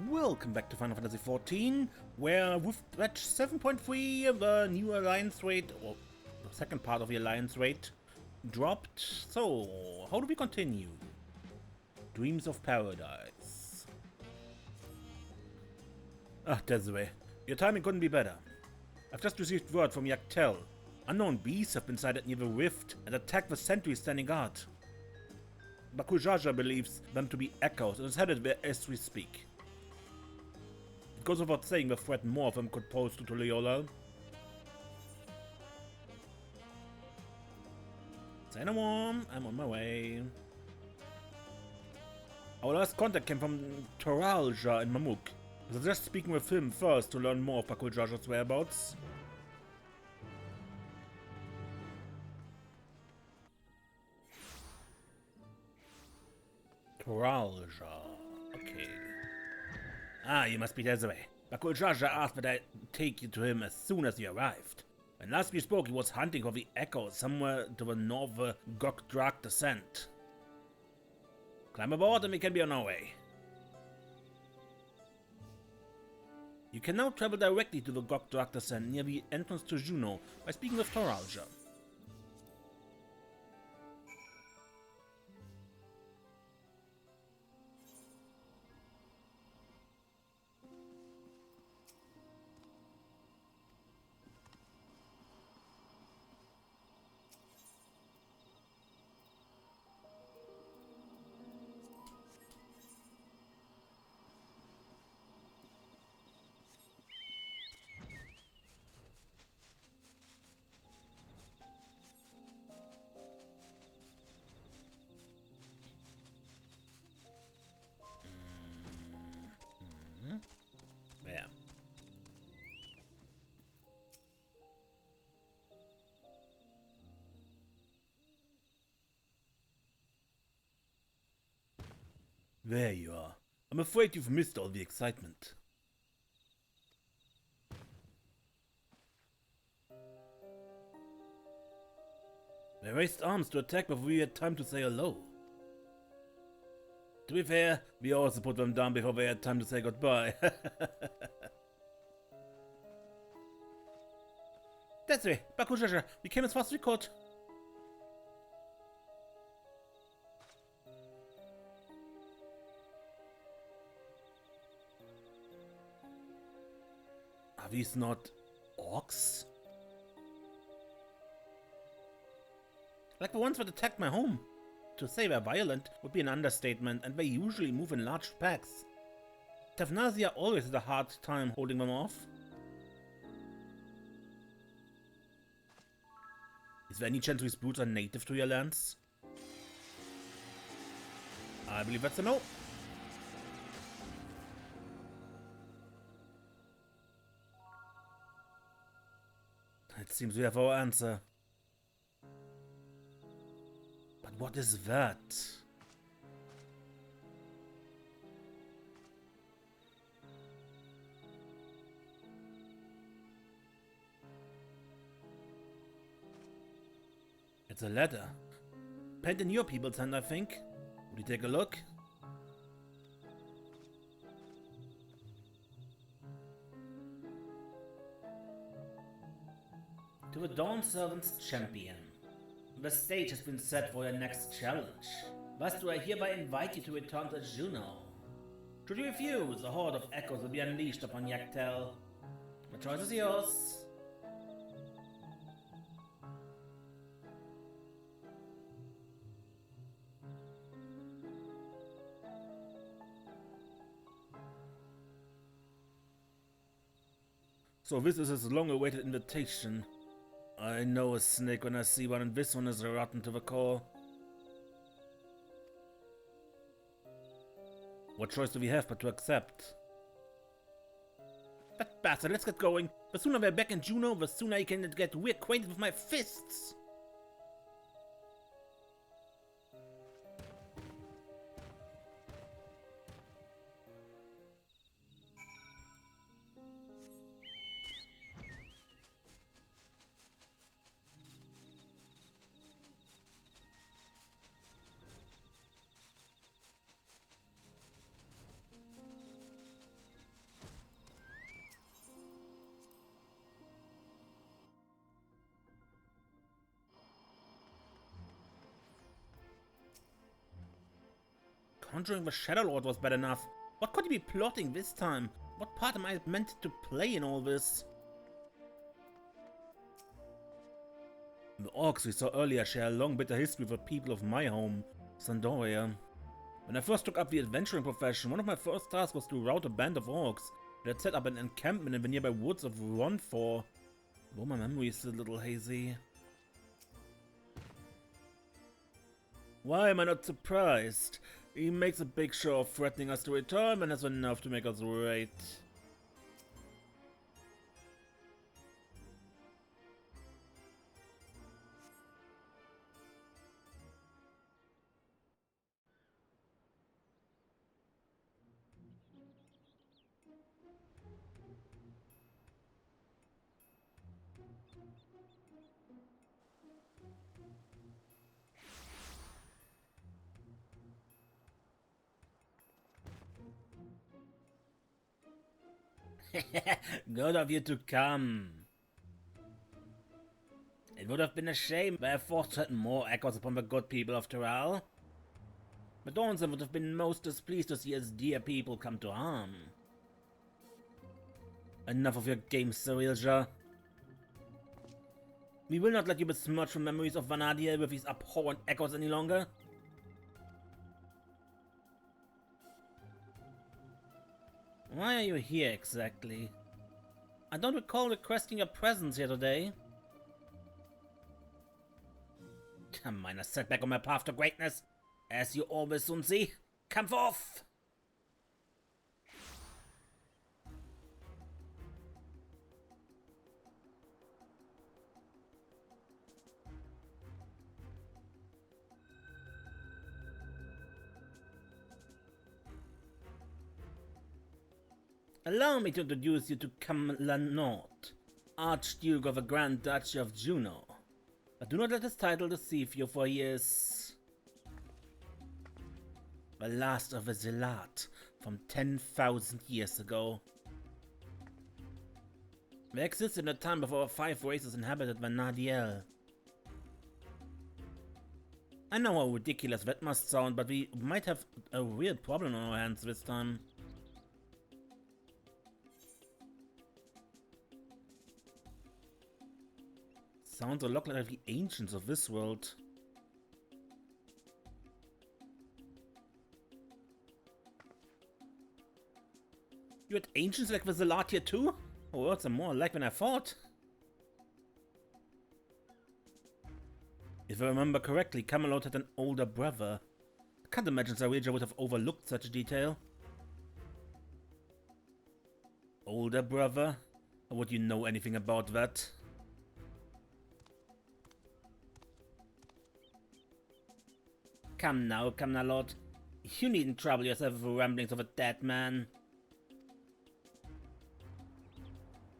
Welcome back to Final Fantasy XIV, where with patch 7.3 the new alliance rate, or the second part of the alliance rate, dropped. So, how do we continue? Dreams of Paradise. Ah, Desiree, your timing couldn't be better. I've just received word from Yak'Tel. Unknown beasts have been sighted near the rift and attacked the sentries standing guard. Ja believes them to be echoes and is headed there as we speak. It goes without saying the threat more of them could pose to Leola. Say no more, I'm on my way. Our last contact came from Sareel Ja in Mamuk. I suggest speaking with him first to learn more of Ja's whereabouts. Sareel Ja. Okay. Ah, you must be Desiree. Ja asked that I take you to him as soon as you arrived. When last we spoke, he was hunting for the echo somewhere to the north of the XIV descent. Climb aboard and we can be on our way. You can now travel directly to the XIV descent near the entrance to Jeuno by speaking with Sareel Ja. Yeah. There you are. I'm afraid you've missed all the excitement. They raised arms to attack before we had time to say hello. To be fair, we also put them down before they had time to say goodbye. That's right, Ja, we came as fast as we could. Are these not orcs? Like the ones that attacked my home. To say they're violent would be an understatement, and they usually move in large packs. Tavnazia always had a hard time holding them off. Is there any chance these brutes are native to your lands? I believe that's a no. It seems we have our answer. But what is that? It's a letter. Penned in your people's hand, I think. Would you take a look? To the Dawn Servant's champion. The stage has been set for your next challenge. Thus do I hereby invite you to return to Jeuno. Should you refuse, a horde of echoes will be unleashed upon Yak'Tel. The choice is yours. So this is his long-awaited invitation. I know a snake when I see one, and this one is rotten to the core. What choice do we have but to accept? That bastard, let's get going. The sooner we're back in Jeuno, the sooner I can get reacquainted with my fists. conjuring the Shadow Lord was bad enough. What could he be plotting this time? What part am I meant to play in all this? The orcs we saw earlier share a long bitter history with the people of my home, Sandoria. When I first took up the adventuring profession, one of my first tasks was to rout a band of orcs that had set up an encampment in the nearby woods of Ronfor. Though my memory is a little hazy. Why am I not surprised? He makes a big show of threatening us to return and has enough to make us wait. Good of you to come. It would have been a shame if I forced certain more echoes upon the good people of Tyral. The Dawnsen would have been most displeased to see his dear people come to harm. Enough of your games, Sareel Ja. We will not let you besmirch the memories of Vanadiel with these abhorrent echoes any longer. Why are you here exactly? I don't recall requesting your presence here today. A minor setback on my path to greatness, as you always soon see. Come forth! Allow me to introduce you to Kam'lanaut, Archduke of the Grand Duchy of Jeuno. But do not let his title deceive you, for he is the last of the Zealot from 10,000 years ago. They existed in a time before 5 races inhabited Vanadiel. I know how ridiculous that must sound, but we might have a real problem on our hands this time. Sounds a lot like the ancients of this world. You had ancients like the Zealot here too? Oh, words are more alike than I thought. If I remember correctly, Kam'lanaut had an older brother. I can't imagine Sareel Ja would have overlooked such a detail. Older brother? Or would you know anything about that? Come now, Kam'lanaut. You needn't trouble yourself with the ramblings of a dead man.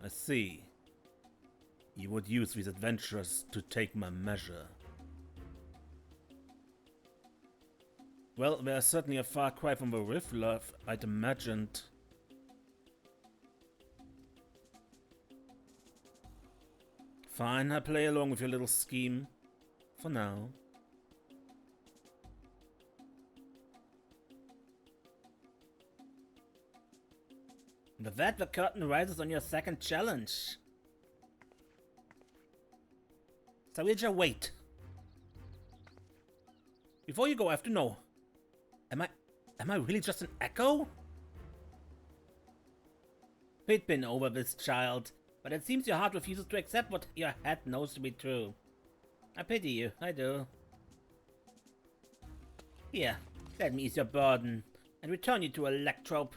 I see. You would use these adventurers to take my measure. Well, they're certainly a far cry from the rift love I'd imagined. Fine, I'll play along with your little scheme. For now. With that, the curtain rises on your second challenge. Sareel Ja, wait. Before you go, I have to know. Am I really just an echo? We'd been over this, child, but it seems your heart refuses to accept what your head knows to be true. I pity you, I do. Here, let me ease your burden and return you to Electrope.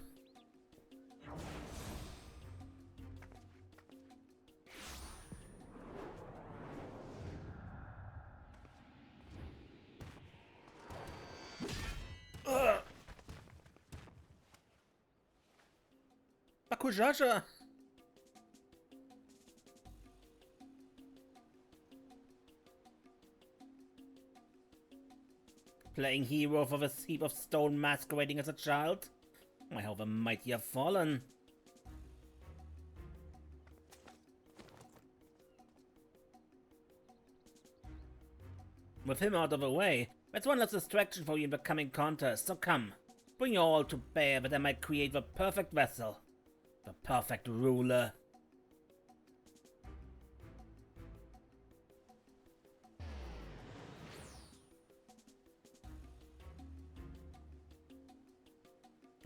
Bakujaja! Playing hero for this heap of stone masquerading as a child? How the mighty have fallen. With him out of the way, that's one less distraction for you in the coming contest, so come, Bring your all to bear that I might create the perfect vessel. The perfect ruler.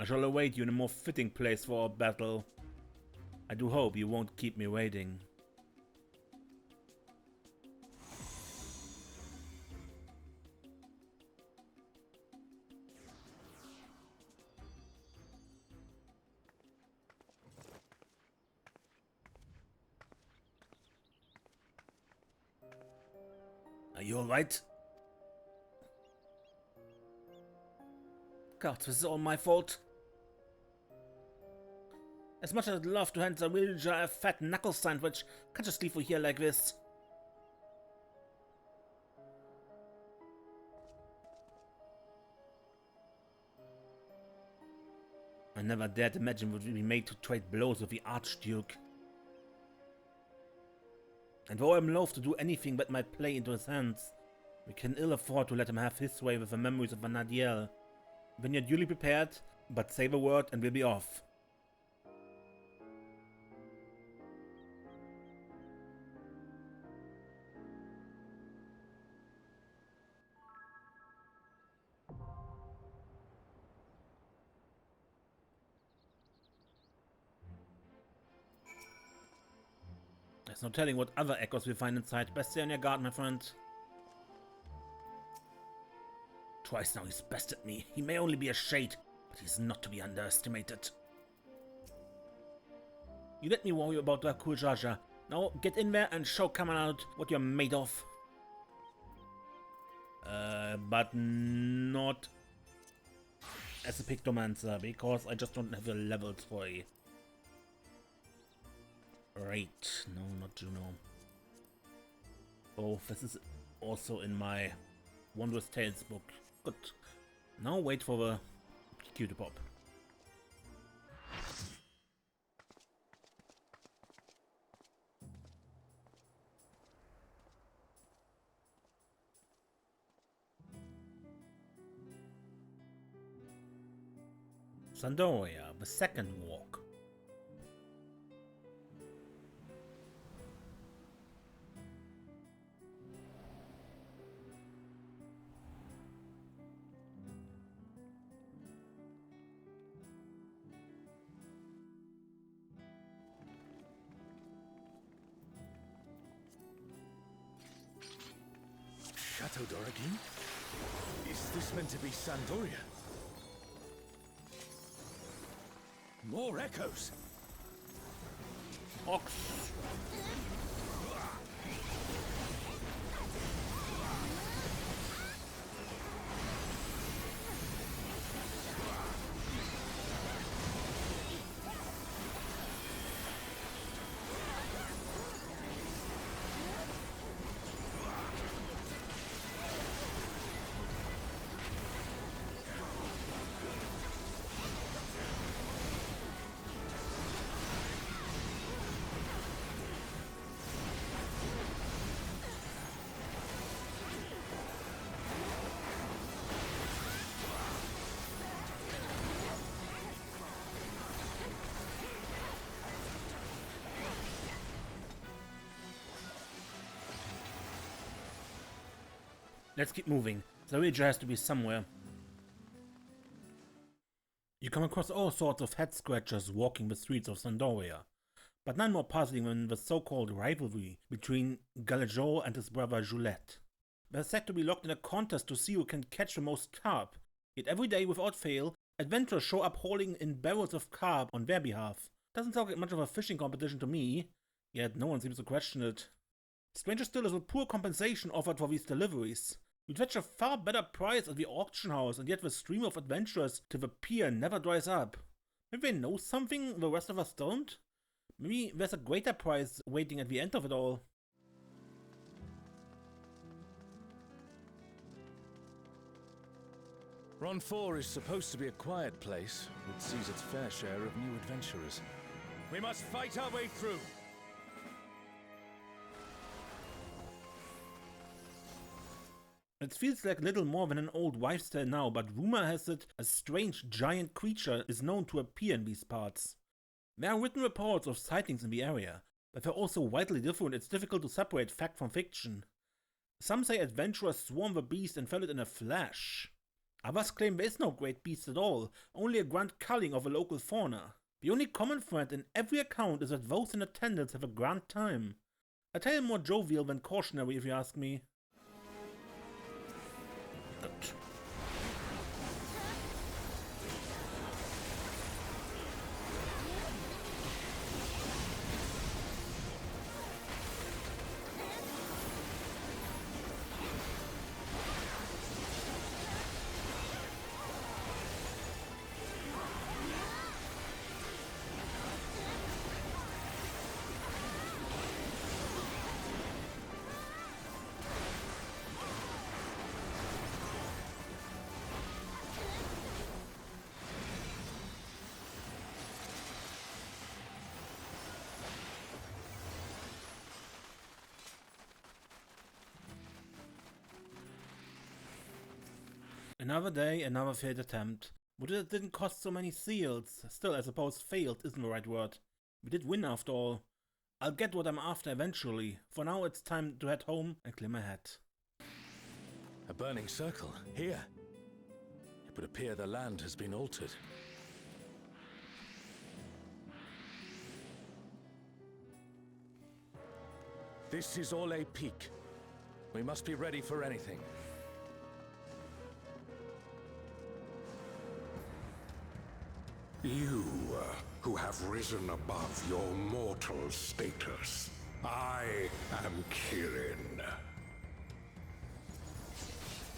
I shall await you in a more fitting place for our battle. I do hope you won't keep me waiting. Are you alright? God, this is all my fault. As much as I'd love to hand Sareel Ja a fat knuckle sandwich, can't just leave her here like this. I never dared imagine what would be made to trade blows with the Archduke. And though I'm loath to do anything that might play into his hands, we can ill afford to let him have his way with the memories of Vanadiel. When you're duly prepared, but say the word and we'll be off. There's no telling what other echoes we'll find inside. Best stay on your guard, my friend. Twice now he's bested me. He may only be a shade, but he's not to be underestimated. You let me worry about Sareel Ja. Now get in there and show Kam'lanaut what you're made of. But not as a Pictomancer, because I just don't have the levels for a A.Raid. No, not Jeuno. Oh, this is also in my Wondrous Tales book. Good. Now wait for the cue to pop. Sandoria, the second walk. Chateau d'Origine? Is this meant to be Sandoria? More echoes! Ox! Let's keep moving. Sareel Ja has to be somewhere. You come across all sorts of head scratchers walking the streets of Sandoria, but none more puzzling than the so-called rivalry between Galajo and his brother Juliet. They're said to be locked in a contest to see who can catch the most carp, yet every day without fail, adventurers show up hauling in barrels of carp on their behalf. Doesn't sound like much of a fishing competition to me, yet no one seems to question it. Stranger still is the poor compensation offered for these deliveries. You'd fetch a far better price at the auction house, and yet the stream of adventurers to the pier never dries up. Maybe they know something the rest of us don't? Maybe there's a greater prize waiting at the end of it all. Ron 4 is supposed to be a quiet place, which sees its fair share of new adventurers. We must fight our way through! It feels like little more than an old wives' tale now, but rumor has it a strange giant creature is known to appear in these parts. There are written reports of sightings in the area, but they're also widely different. It's difficult to separate fact from fiction. Some say adventurers swarmed the beast and fell it in a flash. Others claim there is no great beast at all, only a grand culling of a local fauna. The only common thread in every account is that those in attendance have a grand time. A tale more jovial than cautionary, if you ask me. Good. Another day, another failed attempt. But it didn't cost so many seals. Still, I suppose failed isn't the right word. We did win after all. I'll get what I'm after eventually. For now, it's time to head home and clear my head. A burning circle, here. It would appear the land has been altered. This is all a peak. We must be ready for anything. You, who have risen above your mortal status. I am Kirin.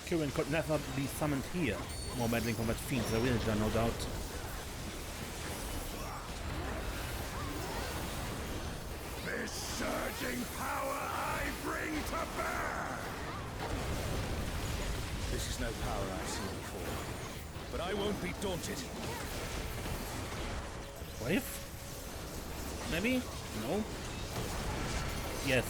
Kirin could never be summoned here. More meddling from that fiend, Sareel Ja, no doubt. This surging power I bring to bear! This is no power I've seen before. But I won't be daunted. Wave? Maybe? No? Yes.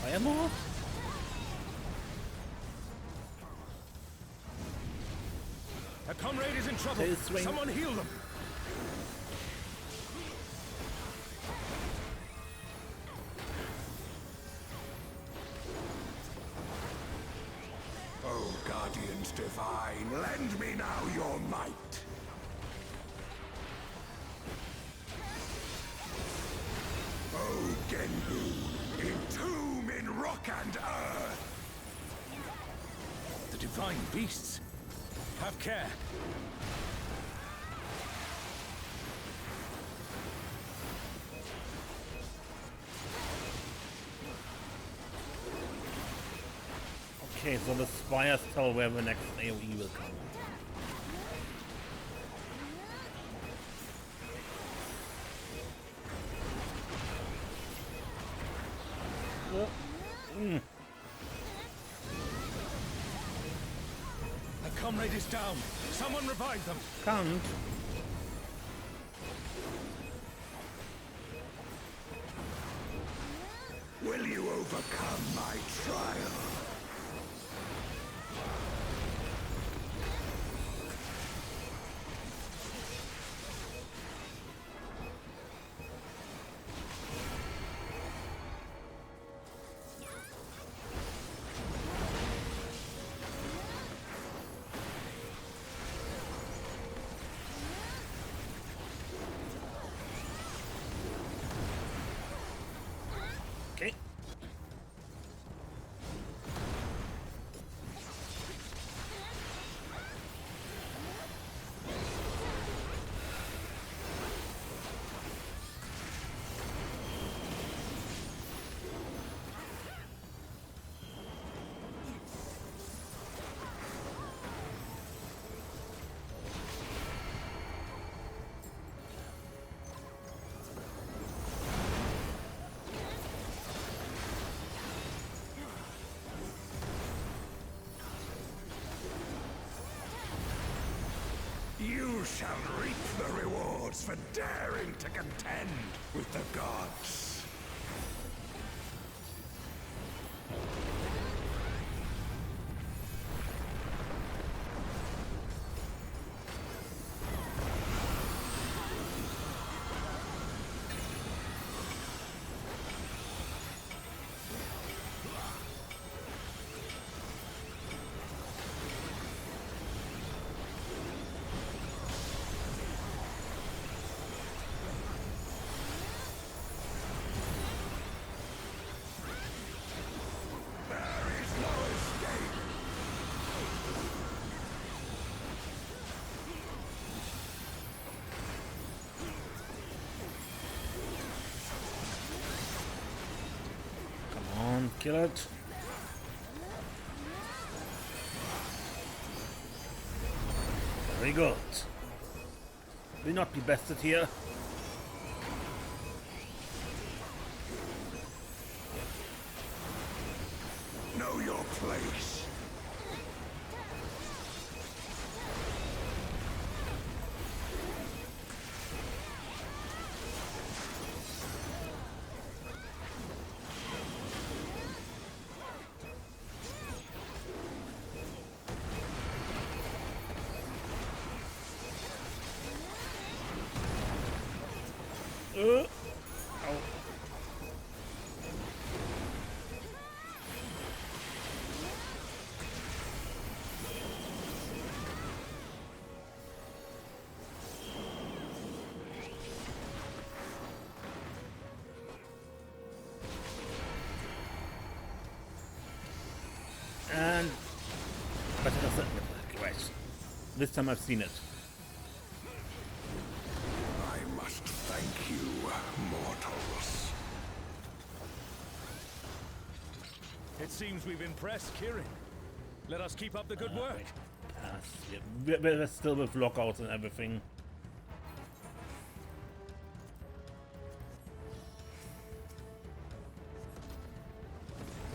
Fireball? A comrade is in trouble. Someone heal them. Oh, guardians divine, lend me now your might. Oh, Genhu, entomb in rock and earth. The divine beasts. Have care. Okay, so the spires tell where the next AoE will come. A comrade is down. Someone revive them. Can't. Will you overcome my trial? Okay. shall reap the rewards for daring to contend with the gods. Kill it. Very good. Will not be bested here. Know your place. Ow. And but it doesn't. Right. This time I've seen it. I must thank you, mortals. It seems we've impressed Kirin. Let us keep up the good work. Pass. Yeah, we're still with lockouts and everything.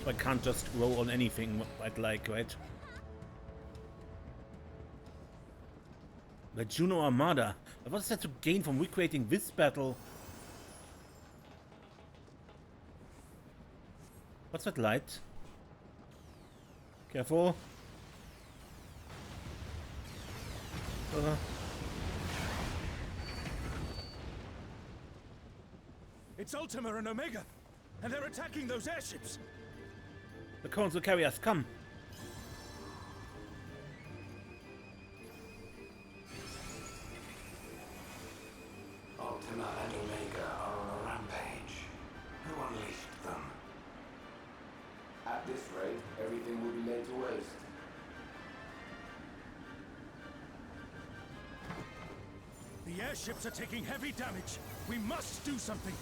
So I can't just roll on anything I'd like, right? The Jeuno Armada. What is that to gain from recreating this battle? What's that light? Careful. It's Ultima and Omega, and they're attacking those airships. The cones will carry us. Come. Ultima and Omega are on a rampage. Who unleashed them? At this rate, everything will be laid to waste. The airships are taking heavy damage. We must do something.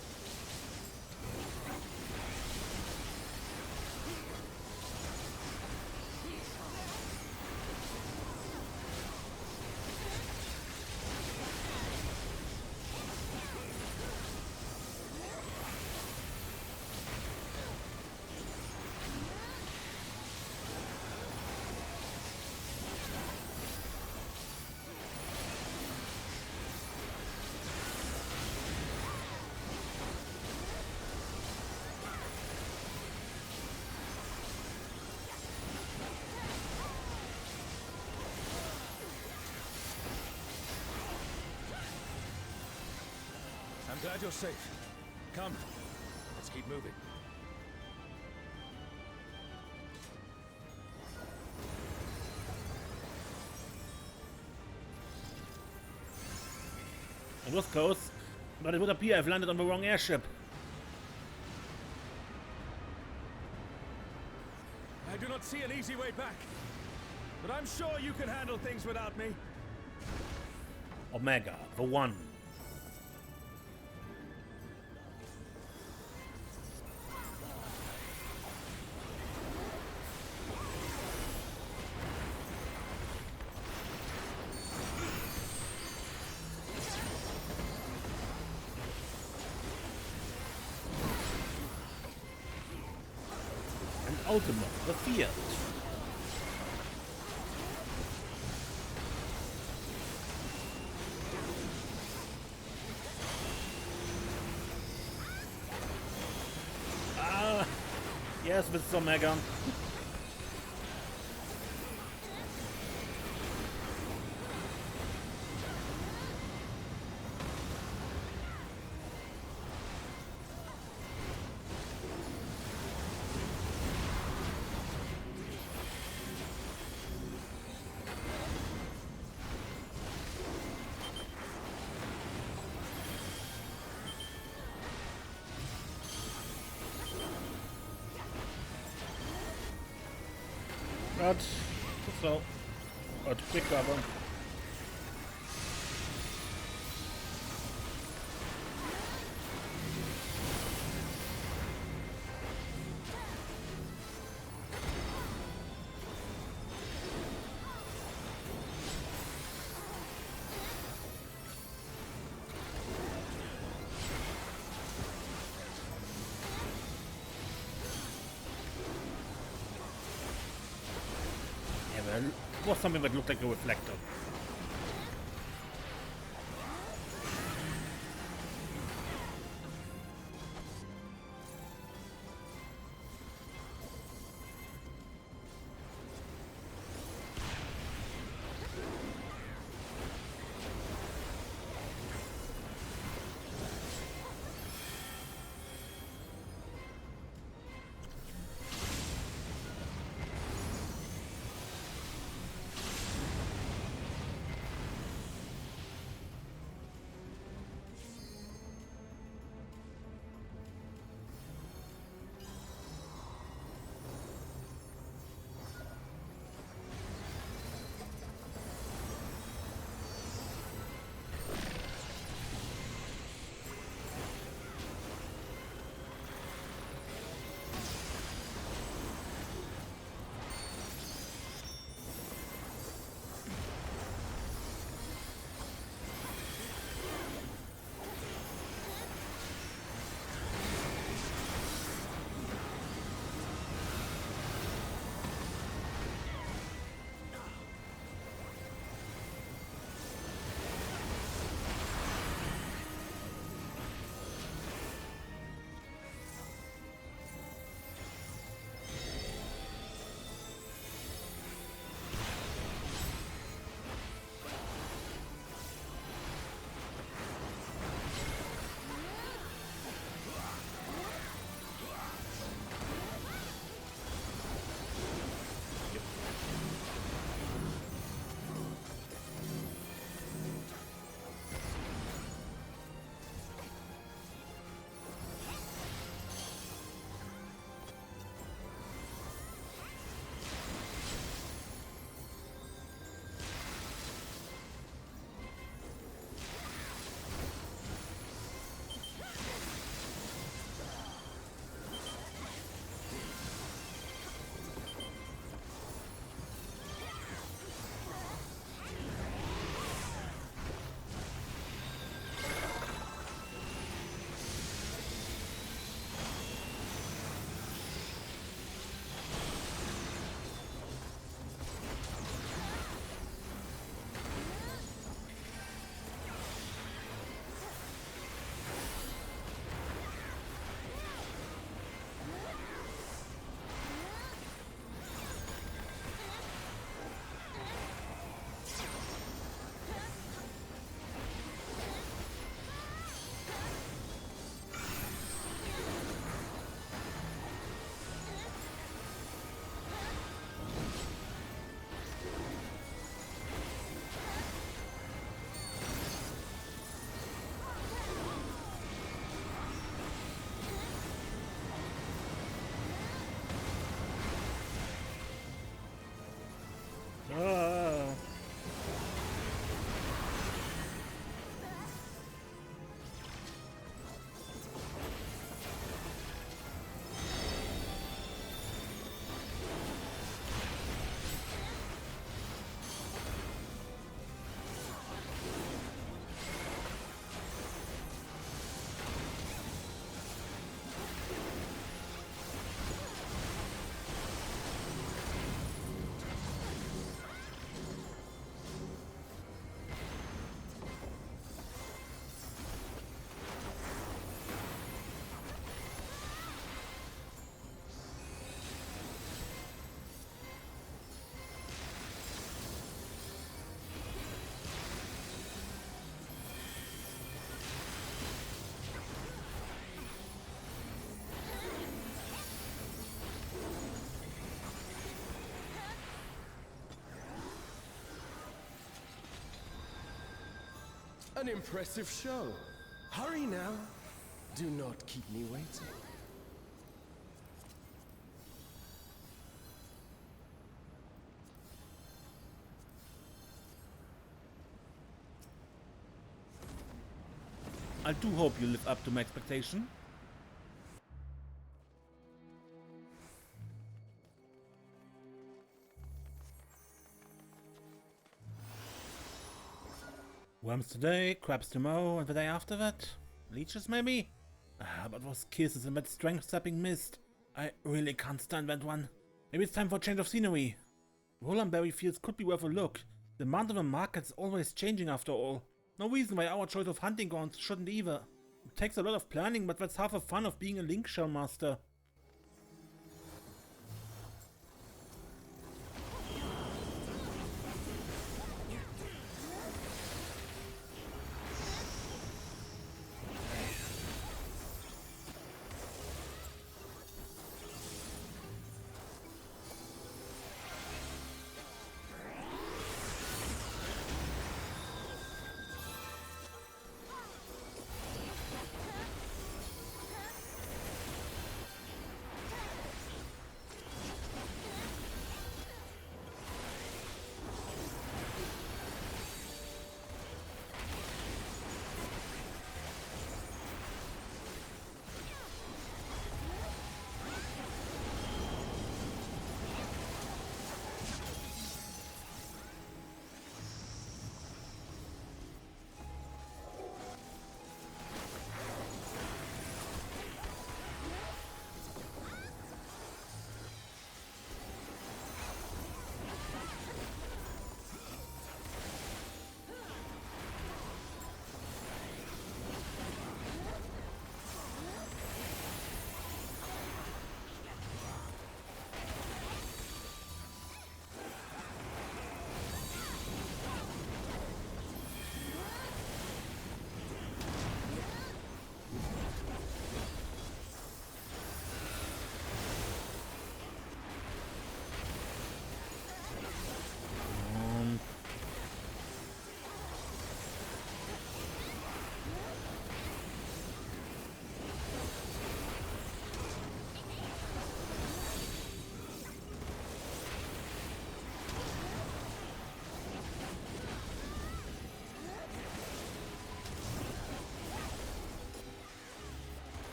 I'm glad you're safe. Come, let's keep moving. It was close, but it would appear I've landed on the wrong airship. I do not see an easy way back, but I'm sure you can handle things without me. Omega, the one. Ultima, the Fiat. Yes, Mr. Megan. Wat? Tot zo. Oh, het prikkrabben. Or something that looked like a reflector. An impressive show. Hurry now. Do not keep me waiting. I do hope you live up to my expectation. Worms today, crabs tomorrow, and the day after that? Leeches maybe? But those kisses and that strength-sapping mist. I really can't stand that one. Maybe it's time for a change of scenery. Rolandberry Fields could be worth a look. The demand on the market's always changing after all. No reason why our choice of hunting grounds shouldn't either. It takes a lot of planning, but that's half the fun of being a link shell master.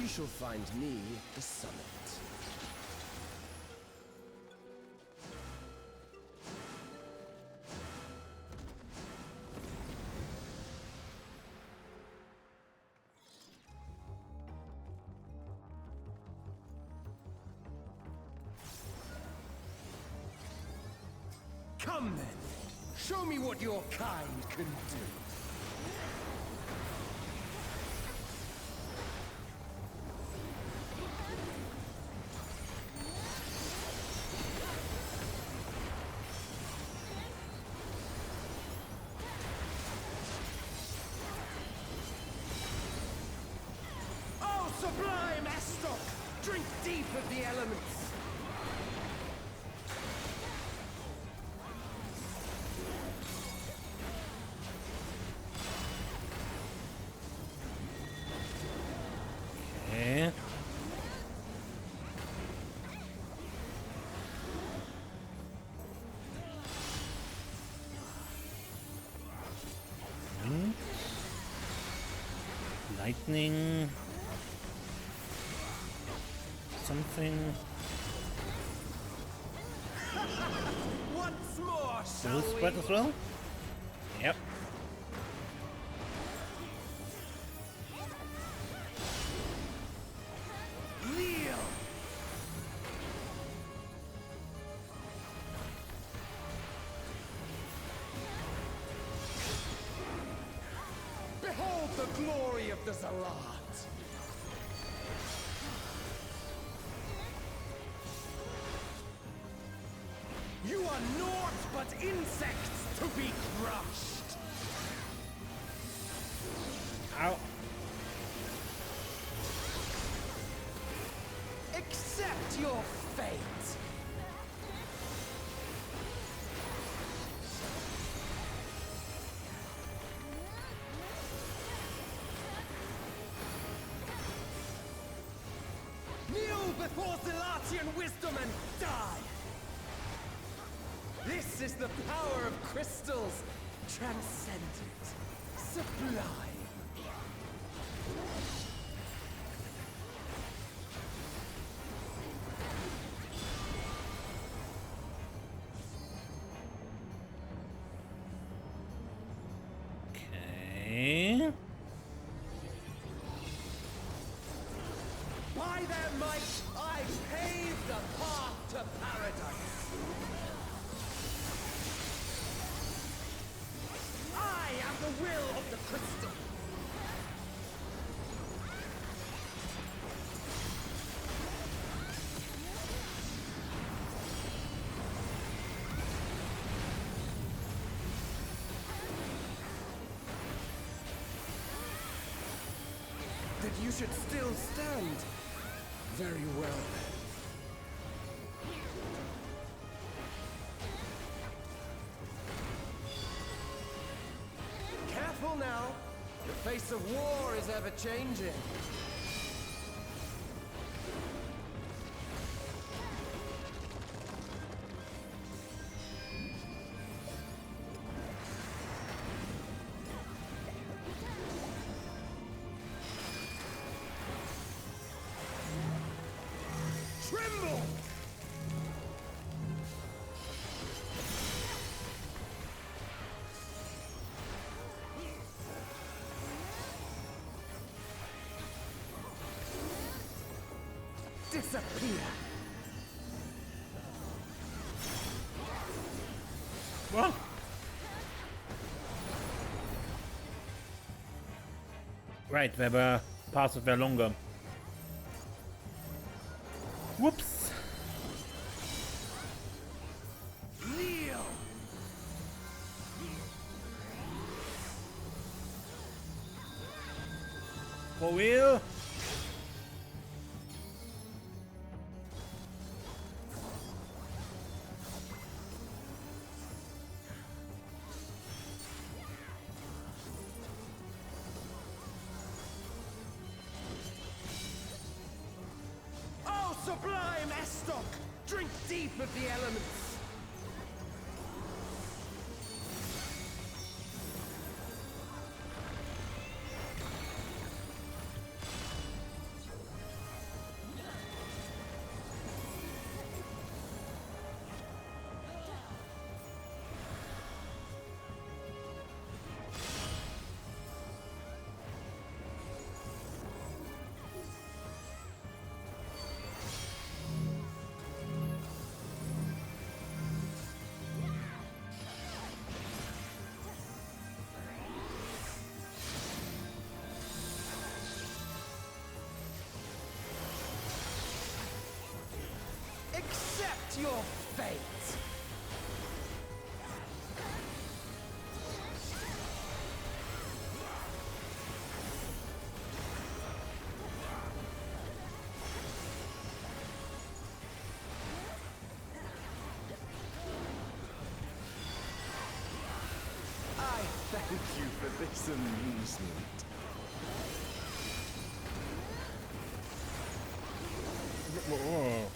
You shall find me at the summit. Come then, show me what your kind can do. Sublime Estok! Drink deep of the elements! Okay. Lightning. Something. Once more, Will spread as well? Yep. Kneel! Behold the glory of the Zalat! You are naught but insects to be crushed! Ow. your fate! Kneel before Zilatian wisdom and die! This is the power of crystals, transcendent, sublime. Okay. By their might, I pave the path to paradise. I am the will of the crystal. That you should still stand. Very well then. Careful now. The face of war is ever changing. Tremble! Disappear! What? Right, we have a pass of their longer. Whoops. Kneel! For real? Oh, sublime Estok! Drink deep of the elements! Accept your fate! I thank you for this amusement. Whoa.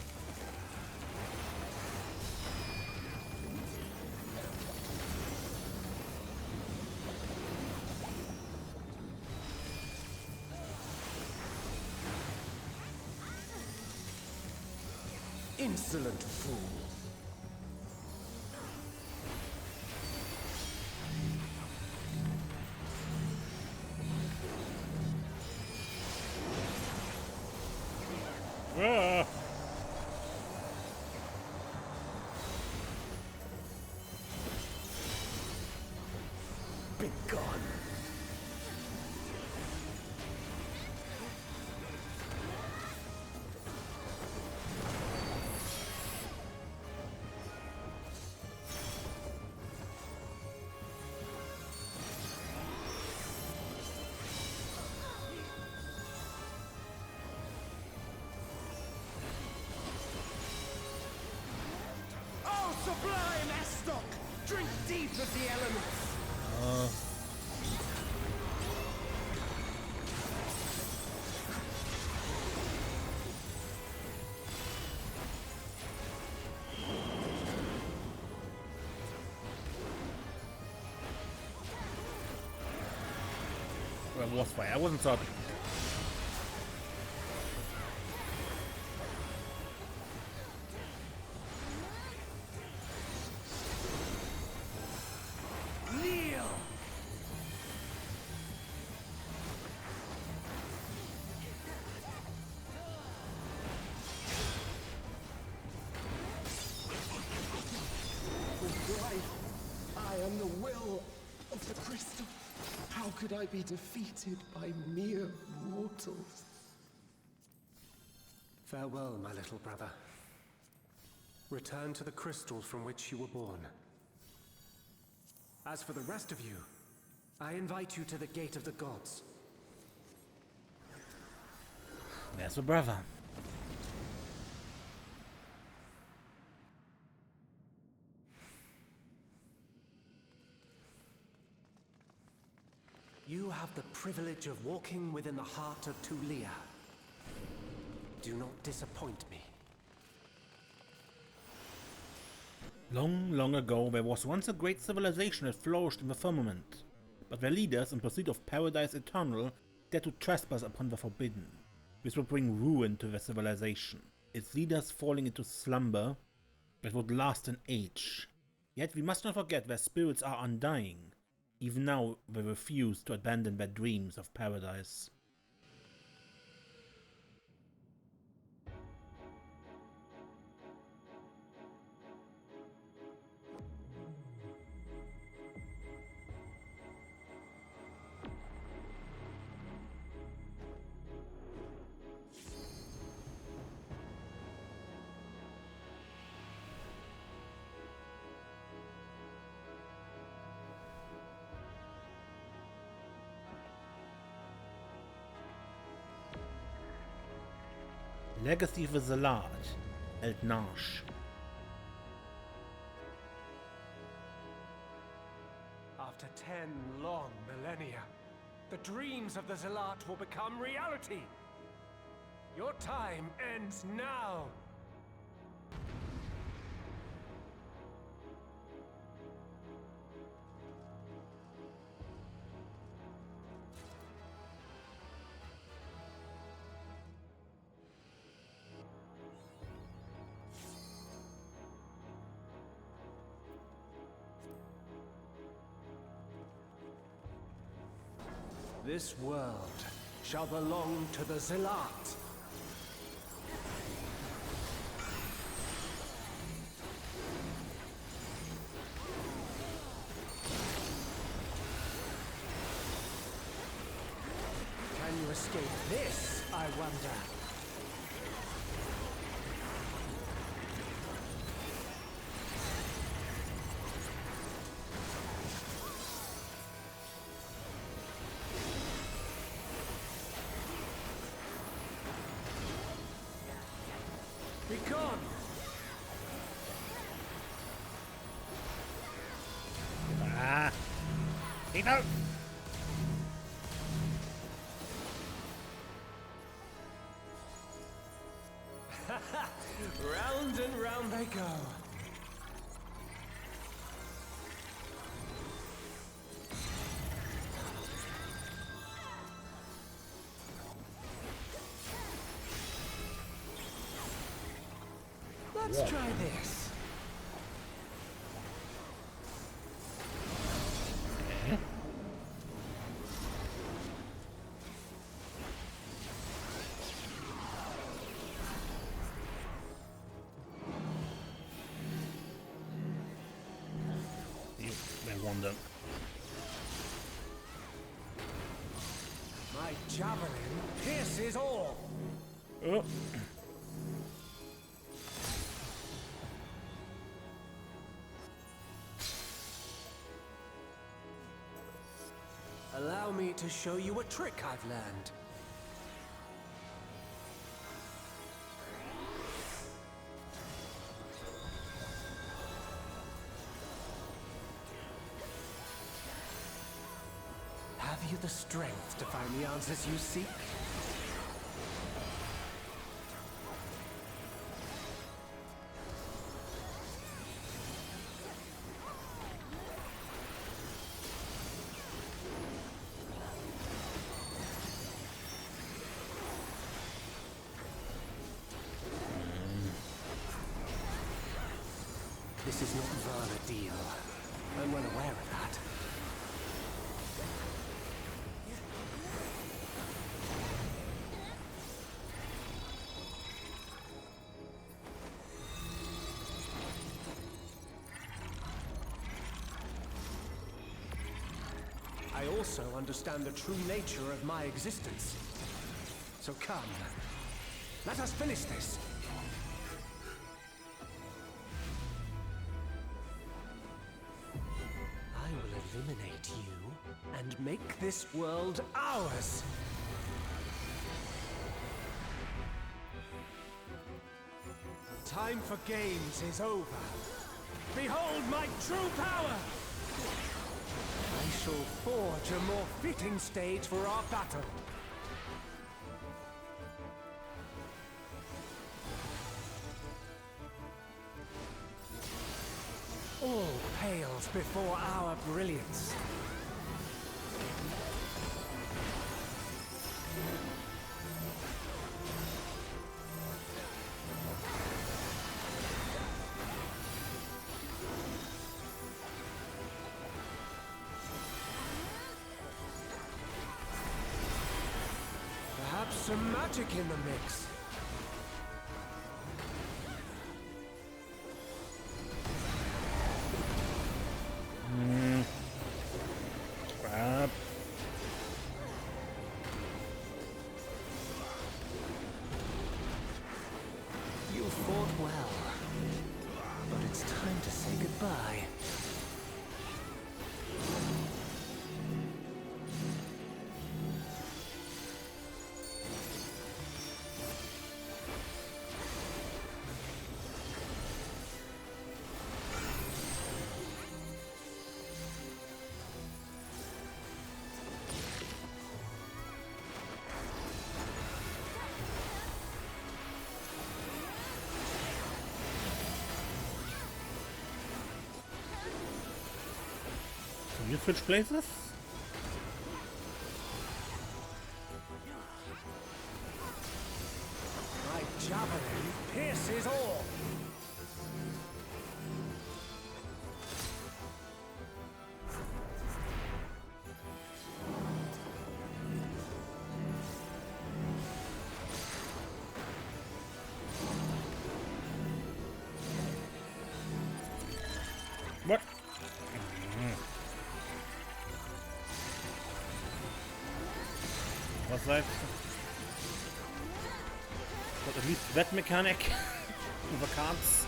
Insolent fool. Ah. Be gone. sublime Estok! Drink deep of the elements! Well, it was fire. I wasn't talking. Kneel! I am the will of the crystal. How could I be defeated by mere mortals? Farewell, my little brother. Return to the crystal from which you were born. As for the rest of you, I invite you to the Gate of the Gods. There's a brother. You have the privilege of walking within the heart of Tulia. Do not disappoint me. Long, long ago, there was once a great civilization that flourished in the firmament, but their leaders, in pursuit of paradise eternal, dared to trespass upon the forbidden. This would bring ruin to their civilization, its leaders falling into slumber that would last an age. Yet we must not forget their spirits are undying. Even now, they refuse to abandon their dreams of paradise. Legacy of the Zealot, Eldnarsh. After 10 long millennia, the dreams of the Zealot will become reality. Your time ends now. This world shall belong to the Zealot. Can you escape this, I wonder? Be gone! Ah! Keep out! Round and round they go. Let's try this. They wonder. My javelin pierces all. Oh. Allow me to show you a trick I've learned. strength to find the answers you seek? This is not Varna deal. I'm well aware of that. I also understand the true nature of my existence. So come, let us finish this. I will eliminate you and make this world ours. Time for games is over. Behold my true power! I shall forge a more fitting stage for our battle. All pales before our brilliance. Perhaps some magic in the mix. Crap. You fought well, but it's time to say goodbye. Can you switch places? My javelin pierces all. What? Was that? But at least that mechanic over cards.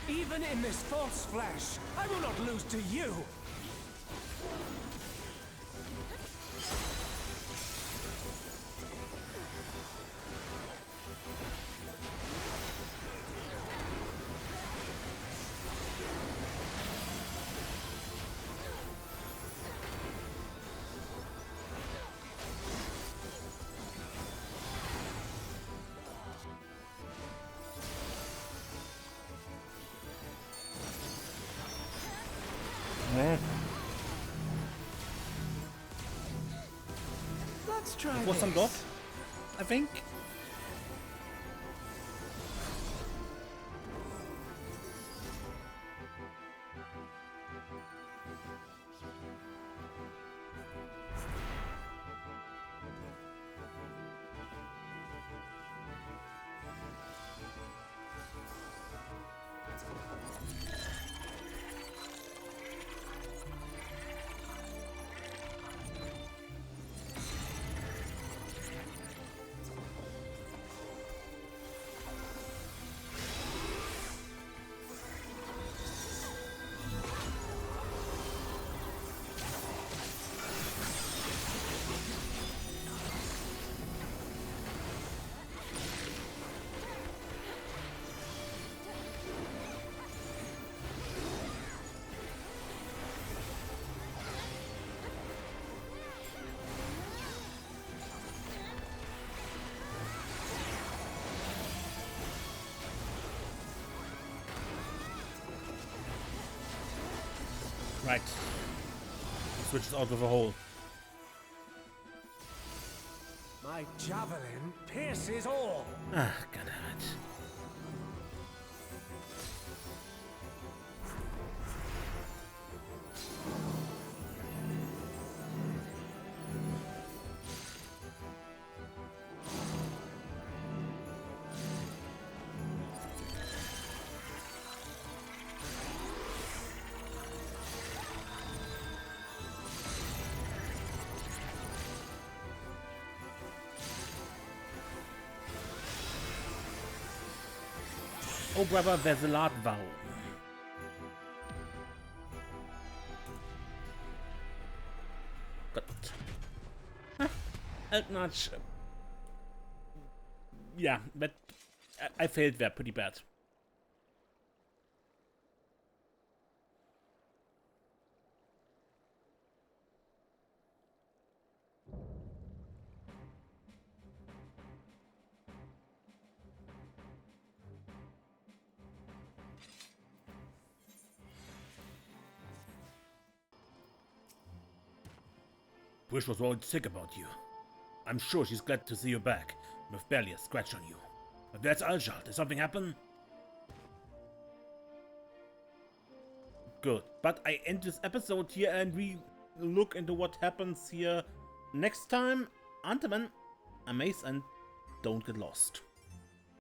Even in this false flesh, I will not lose to you! Let's try Was some dot, I think. Right. Switches out with a hole. My javelin pierces all. Ah, goddammit. Oh, brother, there's a lot vow. Gott. Eltnatch. Yeah, but I failed there pretty bad. Wish was worried sick about you. I'm sure she's glad to see you back, with barely a scratch on you. But that's Alja. Did something happen? Good. But I end this episode here and we look into what happens here next time. Until then, amaze and don't get lost.